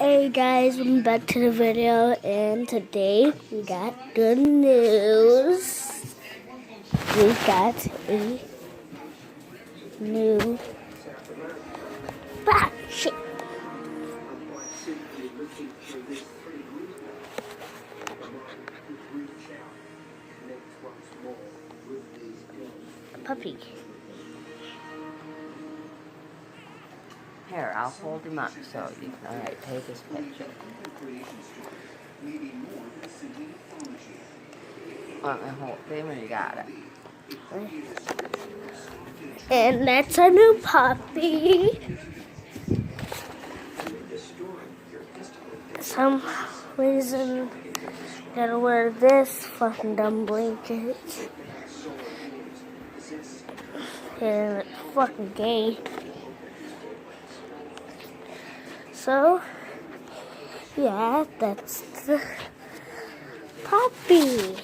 Hey guys, welcome back to the video, and today we got good news. We got a new shit. A puppy. Here, I'll hold him up so you can, alright, take his picture. Want me to hold him or you got it? And that's a new puppy. Some reason gotta wear this fucking dumb blanket. And it's fucking gay. So, yeah, that's the puppy.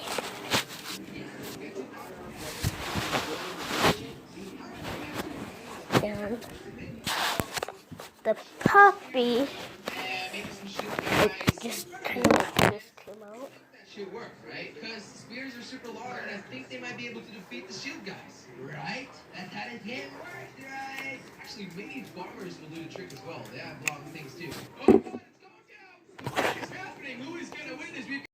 And the puppy, it just kind of came out. Should work, right? Because spears are super large, and I think they might be able to defeat the shield guys. Right? That's how this game works, right? Actually, maybe farmers will do the trick as well. They have long things too. Oh, God, it's going down! What is happening? Who is going to win this?